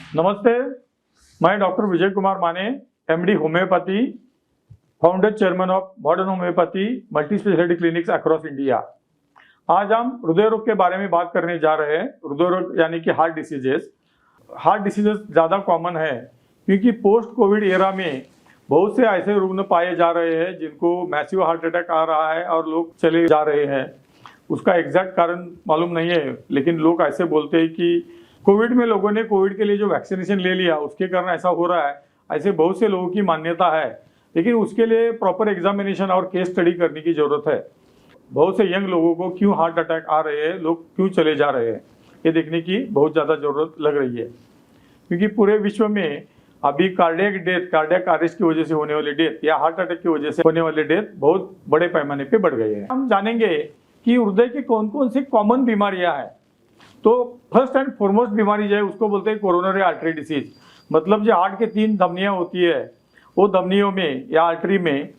नमस्ते, मैं डॉक्टर विजय कुमार माने, MD homeopathy, founder chairman of modern homeopathy multi speciality clinics across India. आज हम हृदय रोग के बारे में बात करने जा रहे हैं। हृदय रोग यानी कि हार्ट डिसीजेस। हार्ट डिसीजेस ज़्यादा कॉमन है क्योंकि पोस्ट कोविड एरा में बहुत से ऐसे रुग्ण पाए जा रहे हैं जिनको मैसिव हार्ट अटैक आ रहा है और लोग चले जा रहे हैं। उसका एग्जैक्ट कारण मालूम नहीं है, लेकिन लोग ऐसे बोलते हैं कि कोविड में लोगों ने कोविड के लिए जो वैक्सीनेशन ले लिया उसके कारण ऐसा हो रहा है। ऐसे बहुत से लोगों की मान्यता है, लेकिन उसके लिए प्रॉपर एग्जामिनेशन और केस स्टडी करने की ज़रूरत है। बहुत से यंग लोगों को क्यों हार्ट अटैक आ रहे हैं, लोग क्यों चले जा रहे हैं, ये देखने की बहुत ज़्यादा ज़रूरत लग रही है। क्योंकि पूरे विश्व में अभी कार्डियक अरेस्ट की वजह से होने वाली डेथ या हार्ट अटैक की वजह से होने वाली डेथ बहुत बड़े पैमाने पे बढ़ गई है। हम जानेंगे कि हृदय की कौन कौन सी कॉमन बीमारियां हैं। तो फर्स्ट एंड फॉरमोस्ट बीमारी जो है उसको बोलते हैं कोरोनरी आर्टरी डिसीज। मतलब जो हार्ट के 3 धमनियां होती है, वो धमनियों में या आर्टरी में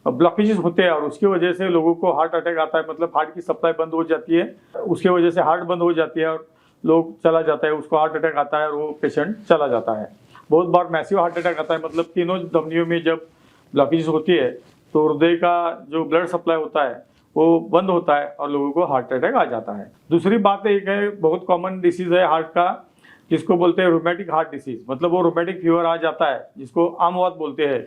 ब्लॉकेजेस होते हैं और उसकी वजह से लोगों को हार्ट अटैक आता है। मतलब हार्ट की सप्लाई बंद हो जाती है, उसके वजह से हार्ट बंद हो जाती है और लोग चला जाता है, उसको हार्ट अटैक आता है और वो पेशेंट चला जाता है। बहुत बार मैसिव हार्ट अटैक आता है, मतलब तीनों धमनियों में जब ब्लॉकेजेस होती है तो हृदय का जो ब्लड सप्लाई होता है वो बंद होता है और लोगों को हार्ट अटैक आ जाता है। दूसरी बात एक है, बहुत कॉमन डिसीज है हार्ट का, जिसको बोलते हैं रोमैटिक हार्ट डिसीज। मतलब वो रोमैटिक फीवर आ जाता है, जिसको आमवात बोलते हैं,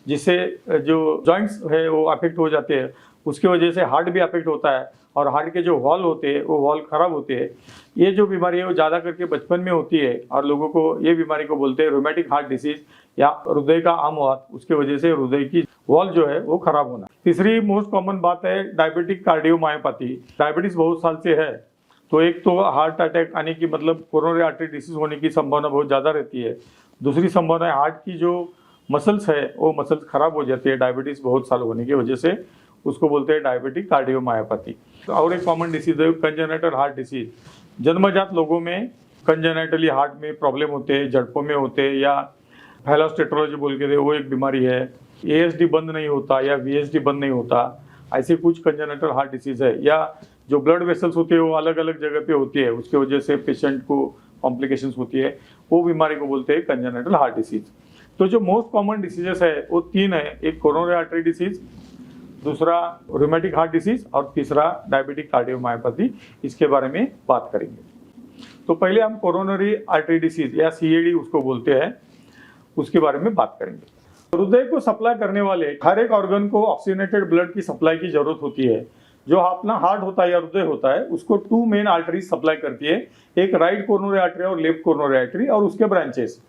जिससे जो जॉइंट्स है वो अफेक्ट हो जाते हैं। उसकी वजह से हार्ट भी अफेक्ट होता है और हार्ट के जो वॉल होते हैं वो वॉल खराब होते हैं। ये जो बीमारी है वो ज़्यादा करके बचपन में होती है और लोगों को ये बीमारी को बोलते हैं रोमैटिक हार्ट डिसीज या हृदय का आमवात। उसके वजह से हृदय की वॉल जो है वो खराब होना। तीसरी मोस्ट कॉमन बात है डायबिटिक कार्डियोमायोपैथी। डायबिटीज बहुत साल से है, तो एक तो हार्ट अटैक आने की मतलब कोरोनरी आर्टरी डिसीज होने की संभावना बहुत ज़्यादा रहती है। दूसरी संभावना है हार्ट की जो मसल्स है वो मसल्स खराब हो जाती है डायबिटीज बहुत साल होने की वजह से, उसको बोलते हैं डायबिटिक कार्डियोमायोपैथी। और एक कॉमन डिसीज है कंजेनिटल हार्ट डिसीज। जन्मजात लोगों में कंजेनिटली हार्ट में प्रॉब्लम होते हैं, झड़पों में होते हैं, या हेलोस्टेट्रोलॉजी बोल के वो एक बीमारी है। एएसडी बंद नहीं होता या वीएसडी बंद नहीं होता, ऐसे कुछ कंजेनिटल हार्ट डिसीज है। या जो ब्लड वेसल्स होते हैं वो अलग अलग जगह पे होती है, उसके वजह से पेशेंट को कॉम्प्लिकेशंस होती है, वो बीमारी को बोलते हैं कंजेनिटल हार्ट डिसीज। तो जो मोस्ट कॉमन डिसीजेस है वो 3 है, एक कोरोनरी आर्टरी डिसीज, दूसरा रोमैटिक हार्ट डिसीज और तीसरा डायबिटिक कार्डियोमायोपैथी। इसके बारे में बात करेंगे। तो पहले हम कोरोनरी आर्टरी डिसीज या सीएडी उसको बोलते हैं, उसके बारे में बात करेंगे। हृदय को सप्लाई करने वाले हर एक ऑर्गन को ऑक्सीजनेटेड ब्लड की सप्लाई की जरूरत होती है। जो अपना हार्ट होता है या हृदय होता है उसको 2 मेन आर्टरीज सप्लाई करती है, एक राइट कोरोनरी आर्टरी और लेफ्ट कोरोनरी आर्टरी और उसके ब्रांचेस।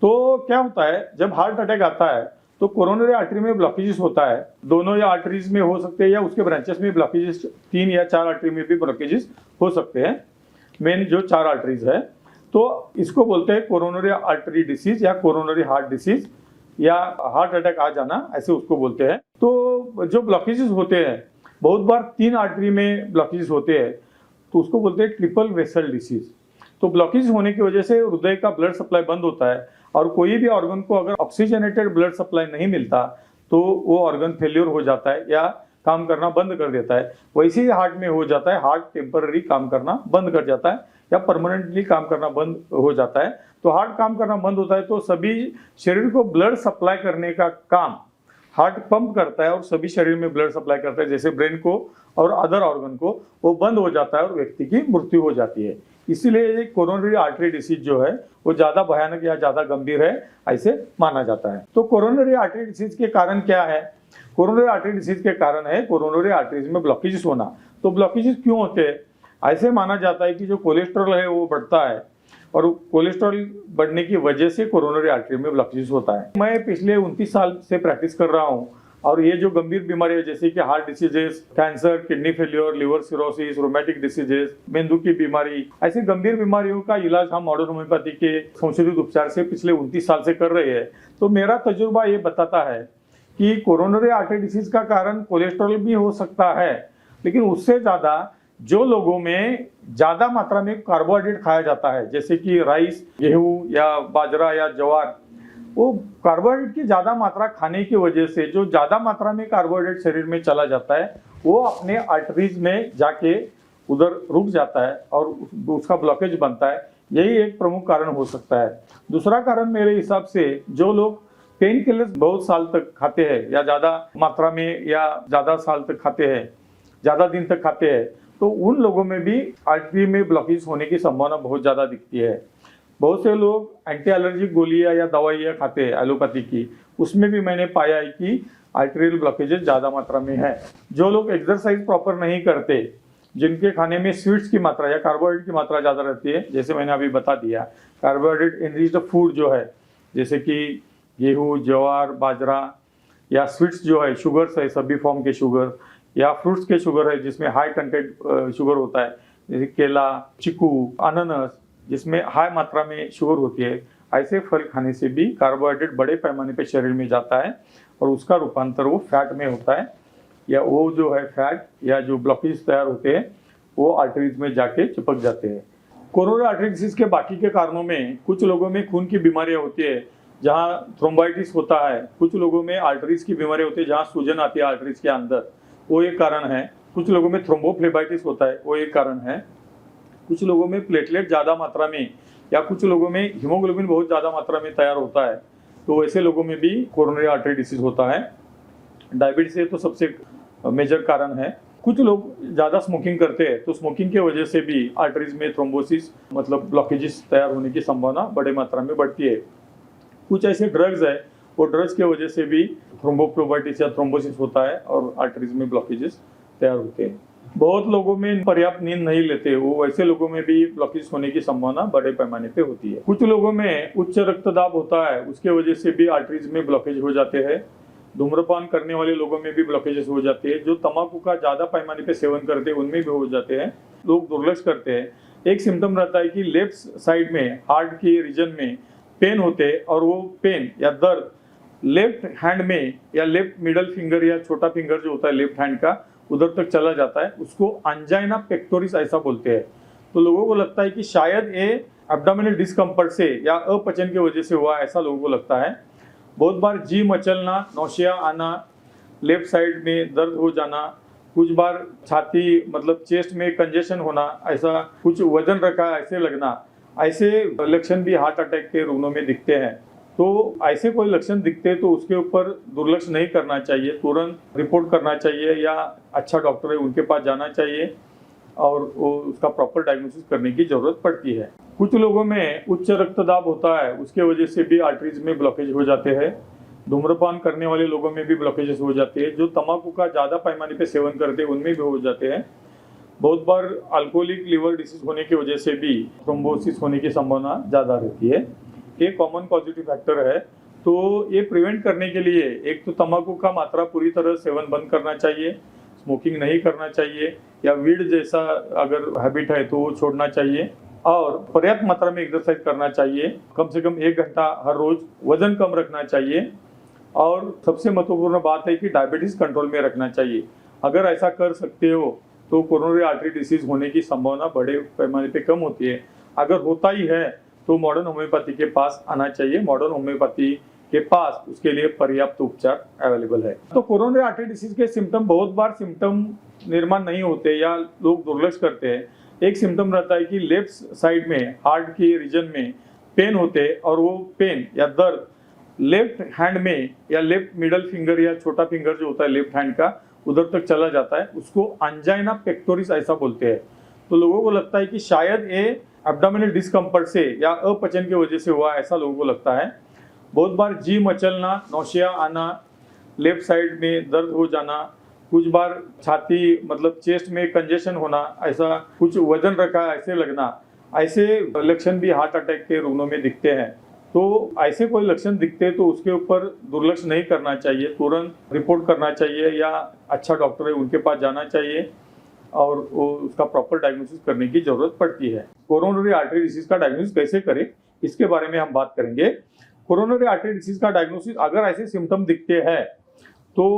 तो क्या होता है, जब हार्ट अटैक आता है तो कोरोनरी आर्टरी में ब्लॉकेजेस होता है, दोनों या आर्टरीज में हो सकते हैं या उसके ब्रांचेस में ब्लॉकेजेस, 3 या 4 आर्टरी में भी ब्लॉकेजेस हो सकते हैं, मेन जो 4 आर्टरीज है। तो इसको बोलते हैं कोरोनरी आर्टरी डिसीज या कोरोनरी हार्ट डिसीज या हार्ट अटैक आ जाना, ऐसे उसको बोलते हैं। तो जो ब्लॉकेजेस होते हैं, बहुत बार 3 आर्टरी में ब्लॉकेजेस होते हैं, तो उसको बोलते हैं ट्रिपल वेसल डिसीज। तो ब्लॉकेज होने की वजह से हृदय का ब्लड सप्लाई बंद होता है और कोई भी ऑर्गन को अगर ऑक्सीजनेटेड ब्लड सप्लाई नहीं मिलता तो वो ऑर्गन फेल्योर हो जाता है या काम करना बंद कर देता है। वैसे ही हार्ट में हो जाता है, हार्ट टेम्पररी काम करना बंद कर जाता है या परमानेंटली काम करना बंद हो जाता है। तो हार्ट काम करना बंद होता है तो सभी शरीर को ब्लड सप्लाई करने का काम हार्ट पंप करता है और सभी शरीर में ब्लड सप्लाई करता है, जैसे ब्रेन को और अदर ऑर्गन को, वो बंद हो जाता है और व्यक्ति की मृत्यु हो जाती है। इसीलिए कोरोनरी आर्टरी डिसीज जो है वो ज़्यादा भयानक या ज़्यादा गंभीर है, ऐसे माना जाता है। तो कोरोनरी आर्टरी डिसीज के कारण क्या है? कोरोनरी आर्टरी डिसीज के कारण है कोरोनरी आर्टरीज में ब्लॉकेजेस होना। तो ब्लॉकेजेस क्यों होते हैं? ऐसे माना जाता है कि जो कोलेस्ट्रॉल है वो बढ़ता है और कोलेस्ट्रॉल बढ़ने की वजह से कोरोनरी आर्टरी में ब्लॉकेजेस होता है। मैं पिछले 29 साल से प्रैक्टिस कर रहा हूँ और ये जो गंभीर बीमारी है जैसे कि heart diseases, cancer, kidney failure, liver cirrhosis, rheumatic diseases, मेंदू की बीमारी, ऐसी गंभीर बीमारियों का इलाज हम मॉडर्न होम्योपैथी के संशोधित उपचार से पिछले 29 साल से कर रहे हैं। तो मेरा तजुर्बा ये बताता है कि कोरोनरी आर्टरी डिसीज का कारण कोलेस्ट्रॉल भी हो सकता है, लेकिन उससे ज़्यादा जो लोगों में ज़्यादा मात्रा में कार्बोहाइड्रेट खाया जाता है, जैसे कि राइस, गेहूँ या बाजरा या ज्वार, वो कार्बोहाइड्रेट की ज़्यादा मात्रा खाने की वजह से जो ज़्यादा मात्रा में कार्बोहाइड्रेट शरीर में चला जाता है वो अपने आर्टरीज में जाके उधर रुक जाता है और उसका ब्लॉकेज बनता है। यही एक प्रमुख कारण हो सकता है। दूसरा कारण मेरे हिसाब से, जो लोग पेन किलर्स बहुत साल तक खाते हैं या ज़्यादा मात्रा में या ज़्यादा साल तक खाते हैं, ज़्यादा दिन तक खाते हैं, तो उन लोगों में भी आर्टरी में ब्लॉकेज होने की संभावना बहुत ज़्यादा दिखती है। बहुत से लोग एंटी एलर्जिक गोलियां या दवाइयाँ खाते हैं एलोपैथी की, उसमें भी मैंने पाया है कि आर्टेरियल ब्लॉकेजेस ज़्यादा मात्रा में है। जो लोग एक्सरसाइज प्रॉपर नहीं करते, जिनके खाने में स्वीट्स की मात्रा या कार्बोहाइड्रेट की मात्रा ज़्यादा रहती है, जैसे मैंने अभी बता दिया, कार्बोहाइड्रेट इनरिच्ड फूड जो है, जैसे कि गेहूँ, ज्वार, बाजरा, या स्वीट्स जो है, शुगर्स है, सभी फॉर्म के शुगर, या फ्रूट्स के शुगर है जिसमें हाई कंटेंट शुगर होता है, जैसे केला, चीकू, अनानास, जिसमें हाई मात्रा में शुगर होती है। ऐसे फल खाने से भी कार्बोहाइड्रेट बड़े पैमाने पे शरीर में जाता है और उसका रूपांतर वो फैट में होता है, या वो जो है फैट या जो ब्लॉकेज तैयार होते हैं वो आर्टरीज में जाके चिपक जाते हैं। कोरोनरी आर्टरी डिसीज के बाकी के कारणों में कुछ लोगों में खून की बीमारियां होती है जहां थ्रोम्बाइटिस होता है, कुछ लोगों में आर्टरीज की बीमारी होती है जहां सूजन आती है आर्टरीज के अंदर, वो एक कारण है। कुछ लोगों में थ्रोम्बोफ्लेबाइटिस होता है, वो एक कारण है। कुछ लोगों में प्लेटलेट ज़्यादा मात्रा में या कुछ लोगों में हीमोग्लोबिन बहुत ज़्यादा मात्रा में तैयार होता है, तो ऐसे लोगों में भी कोरोनरी आर्टरी डिसीज होता है। डायबिटीज है तो सबसे मेजर कारण है। कुछ लोग ज़्यादा स्मोकिंग करते हैं, तो स्मोकिंग की वजह से भी आर्टरीज में थ्रोम्बोसिस मतलब ब्लॉकेजेस तैयार होने की संभावना बड़े मात्रा में बढ़ती है। कुछ ऐसे ड्रग्स है, वो ड्रग्स की वजह से भी थ्रोम्बोफ्लेबाइटिस या थ्रोम्बोसिस होता है और आर्टरीज में ब्लॉकेजेस तैयार होते हैं। बहुत लोगों में पर्याप्त नींद नहीं लेते, वो ऐसे लोगों में भी ब्लॉकेज होने की संभावना बड़े पैमाने पे होती है। कुछ लोगों में उच्च रक्तदाब होता है, उसके वजह से भी आर्टरीज में ब्लॉकेज हो जाते हैं। धूम्रपान करने वाले लोगों में भी ब्लॉकेजेस हो जाते हैं। जो तंबाकू का ज्यादा पैमाने पे सेवन करते हैं उनमें भी हो जाते हैं। लोग दुर्लक्ष करते हैं। एक सिम्टम रहता है कि लेफ्ट साइड में हार्ट के रीजन में पेन होते हैं और वो पेन या दर्द लेफ्ट हैंड में या लेफ्ट मिडल फिंगर या छोटा फिंगर जो होता है लेफ्ट हैंड का, उधर तक चला जाता है। उसको एंजाइना पेक्टोरिस ऐसा बोलते हैं। तो लोगों को लगता है कि शायद ये एब्डोमिनल डिस्कम्फर्ट से या अपचन की वजह से हुआ, ऐसा लोगों को लगता है। बहुत बार जी मचलना, नौशिया आना, लेफ्ट साइड में दर्द हो जाना, कुछ बार छाती मतलब चेस्ट में कंजेशन होना, ऐसा कुछ वजन रखा ऐसे लगना, ऐसे लक्षण भी हार्ट अटैक के रोगियों में दिखते हैं। तो ऐसे कोई लक्षण दिखते हैं तो उसके ऊपर दुर्लक्ष नहीं करना चाहिए, तुरंत रिपोर्ट करना चाहिए या अच्छा डॉक्टर है उनके पास जाना चाहिए और उसका प्रॉपर डायग्नोसिस करने की जरूरत पड़ती है। कुछ लोगों में उच्च रक्तदाब होता है, उसके वजह से भी आर्टरीज में ब्लॉकेज हो जाते हैं। धूम्रपान करने वाले लोगों में भी ब्लॉकेजेस हो जाते हैं। जो तंबाकू का ज़्यादा पैमाने पे सेवन करते हैं उनमें भी हो जाते हैं। बहुत बार अल्कोहलिक लिवर डिसीज होने की वजह से भी थ्रोम्बोसिस होने की संभावना ज़्यादा रहती है। ये कॉमन पॉजिटिव फैक्टर है। तो ये प्रिवेंट करने के लिए एक तो तंबाकू का मात्रा पूरी तरह सेवन बंद करना चाहिए, स्मोकिंग नहीं करना चाहिए, या वीड जैसा अगर हैबिट है तो वो छोड़ना चाहिए, और पर्याप्त मात्रा में एक्सरसाइज करना चाहिए। कम से कम 1 घंटा हर रोज वजन कम रखना चाहिए, और सबसे महत्वपूर्ण बात है कि डायबिटीज कंट्रोल में रखना चाहिए। अगर ऐसा कर सकते हो तो कोरोनरी आर्टरी डिसीज होने की संभावना बड़े पैमाने पे कम होती है। अगर होता ही है तो मॉडर्न होम्योपैथी के पास आना चाहिए। मॉडर्न होम्योपैथी के पास उसके लिए पर्याप्त उपचार अवेलेबल है। तो कोरोनरी आर्टरी डिसीज के सिम्टम बहुत बार सिम्टम निर्माण नहीं होते या लोग दुर्लक्ष करते हैं। एक सिम्टम रहता है कि लेफ्ट साइड में हार्ट के रीजन में पेन होते हैं और वो पेन या दर्द लेफ्ट हैंड में या लेफ्ट मिडल फिंगर या छोटा फिंगर जो होता है लेफ्ट हैंड का, उधर तक चला जाता है। उसको एंजाइना पेक्टोरिस ऐसा बोलते हैं। तो लोगों को लगता है कि शायद ये एब्डोमिनल डिस्कम्फर्ट से या अपचन की वजह से हुआ, ऐसा लोगों को लगता है। बहुत बार जी मचलना, नौशिया आना, लेफ्ट साइड में दर्द हो जाना, कुछ बार छाती मतलब चेस्ट में कंजेशन होना, ऐसा कुछ वजन रखा ऐसे लगना, ऐसे लक्षण भी हार्ट अटैक के रोगियों में दिखते हैं। तो ऐसे कोई लक्षण दिखते हैं तो उसके ऊपर दुर्लक्ष नहीं करना चाहिए, तुरंत रिपोर्ट करना चाहिए या अच्छा डॉक्टर है उनके पास जाना चाहिए और उसका प्रॉपर डायग्नोसिस करने की जरूरत पड़ती है। कोरोनरी आर्टरी डिसीज का डायग्नोसिस कैसे करें, इसके बारे में हम बात करेंगे। कोरोनरी आर्टरी डिसीज का डायग्नोसिस, अगर ऐसे सिम्टम दिखते हैं तो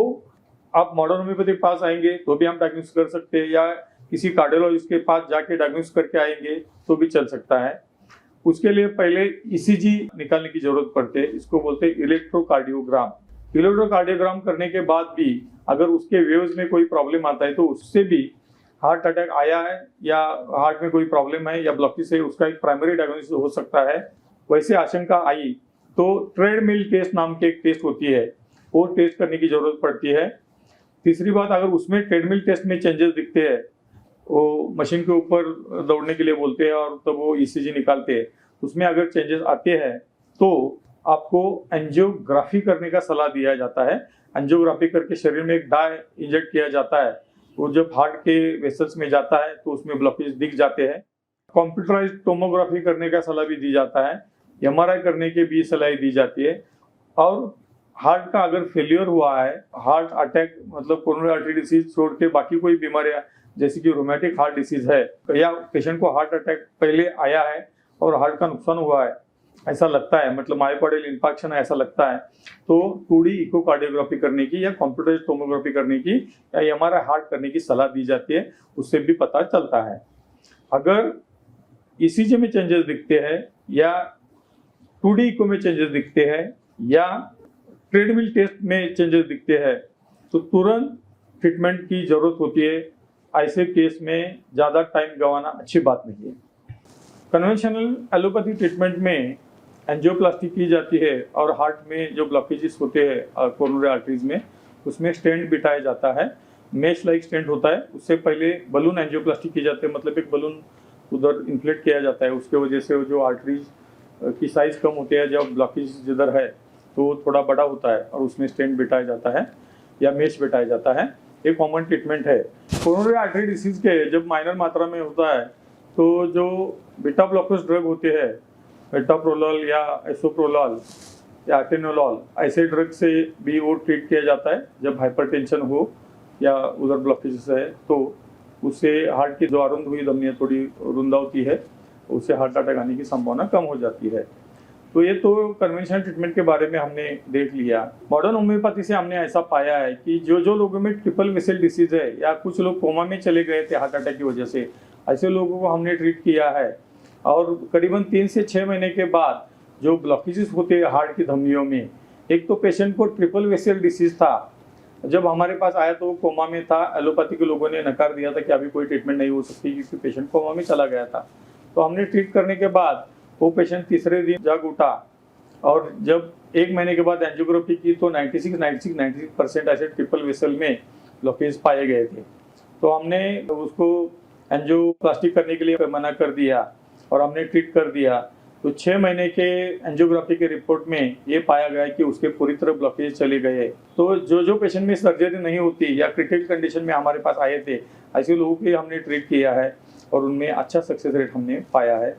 आप मॉडर्न होम्योपैथी के पास आएंगे तो भी हम डायग्नोसिस कर सकते हैं, या किसी कार्डियोलॉजिस्ट के पास जाके डायग्नोसिस करके आएंगे तो भी चल सकता है। उसके लिए पहले ईसीजी निकालने की जरूरत पड़ती है, इसको बोलते हैं इलेक्ट्रोकार्डियोग्राम। इलेक्ट्रोकार्डियोग्राम करने के बाद भी अगर उसके वेव्स में कोई प्रॉब्लम आता है तो उससे भी हार्ट अटैक आया है या हार्ट में कोई प्रॉब्लम है या ब्लॉकेज है, उसका एक प्राइमरी डायग्नोसिस हो सकता है। वैसे आशंका आई तो ट्रेडमिल टेस्ट नाम की एक टेस्ट होती है, वो टेस्ट करने की जरूरत पड़ती है। तीसरी बात, अगर उसमें ट्रेडमिल टेस्ट में चेंजेस दिखते हैं, वो मशीन के ऊपर दौड़ने के लिए बोलते हैं और तब वो ईसीजी निकालते हैं, उसमें अगर चेंजेस आते हैं तो आपको एंजियोग्राफी करने का सलाह दिया जाता है। एंजियोग्राफी करके शरीर में एक डाई इंजेक्ट किया जाता है, वो जब हार्ट के वेसल्स में जाता है तो उसमें ब्लॉकेज दिख जाते हैं। कंप्यूटराइज्ड टोमोग्राफी करने का सलाह भी दी जाता है, एमआरआई करने की भी सलाह दी जाती है। और हार्ट का अगर फेलियर हुआ है, हार्ट अटैक मतलब कोरोनरी आर्टरी डिसीज छोड़ के बाकी कोई बीमारियां जैसे कि रोमेटिक हार्ट डिसीज है, या पेशेंट को हार्ट अटैक पहले आया है और हार्ट का नुकसान हुआ है ऐसा लगता है, मतलब मायोकार्डियल इंफार्क्शन है ऐसा लगता है, तो 2D इकोकार्डियोग्राफी करने की या कंप्यूटराइज्ड टोमोग्राफी करने की या एमआरआई हार्ट करने की सलाह दी जाती है, उससे भी पता चलता है। अगर ईसीजी में चेंजेस दिखते हैं या 2D इको में चेंजेस दिखते हैं या ट्रेडमिल टेस्ट में चेंजेस दिखते हैं तो तुरंत ट्रीटमेंट की जरूरत होती है। ऐसे केस में ज़्यादा टाइम गंवाना अच्छी बात नहीं है। कन्वेंशनल एलोपैथी ट्रीटमेंट में एंजियोप्लास्टी की जाती है और हार्ट में जो ब्लॉकेजेस होते हैं कोरोनरी आर्टरीज में, उसमें स्टेंट बिठाया जाता है। मेश लाइक स्टेंट होता है, उससे पहले बलून एंजियोप्लास्टी की जाती है, मतलब एक बलून उधर इन्फ्लेट किया जाता है, उसके वजह से जो आर्टरीज की साइज कम होती है, जब ब्लॉकेज जिधर है तो थोड़ा बड़ा होता है और उसमें स्टेंट बिठाया जाता है या मेश बिठाया जाता है। एक कॉमन ट्रीटमेंट है। कोरोनरी आर्टरी डिसीज के जब माइनर मात्रा में होता है तो जो बीटा ब्लॉकर्स ड्रग होते हैं, मेटाप्रोलोल या एसोप्रोलोल या एटेनोलोल, ऐसे ड्रग से भी वो ट्रीट किया जाता है। जब हाइपरटेंशन हो या उधर ब्लॉकेजेस है तो उससे हार्ट की जो अरुंद हुई धमनियाँ थोड़ी रुंदा होती है, उससे हार्ट अटैक आने की संभावना कम हो जाती है। तो ये तो कन्वेंशनल ट्रीटमेंट के बारे में हमने देख लिया। मॉडर्न होम्योपैथी से हमने ऐसा पाया है कि जो लोगों में ट्रिपल वेसल डिसीज है या कुछ लोग कोमा में चले गए थे हार्ट अटैक की वजह से, ऐसे लोगों को हमने ट्रीट किया है और करीबन 3 से 6 महीने के बाद जो ब्लॉकेजेस होते हैं हार्ट की धमनियों में, एक तो पेशेंट को ट्रिपल वेसल डिसीज था, जब हमारे पास आया तो कोमा में था। एलोपैथी के लोगों ने नकार दिया था कि अभी कोई ट्रीटमेंट नहीं हो सकती क्योंकि पेशेंट कोमा में चला गया था। तो हमने ट्रीट करने के बाद वो पेशेंट तीसरे दिन जाग उठा और जब 1 महीने के बाद एंजियोग्राफी की तो 96% ऐसे ट्रिपल वेसल में ब्लॉकेज पाए गए थे। तो हमने उसको एंजियोप्लास्टी करने के लिए मना कर दिया और हमने ट्रीट कर दिया। तो 6 महीने के एंजियोग्राफी के रिपोर्ट में ये पाया गया कि उसके पूरी तरह ब्लॉकेज चले गए। तो जो पेशेंट में सर्जरी नहीं होती या क्रिटिकल कंडीशन में हमारे पास आए थे, ऐसे लोगों के हमने ट्रीट किया है और उनमें अच्छा सक्सेस रेट हमने पाया है।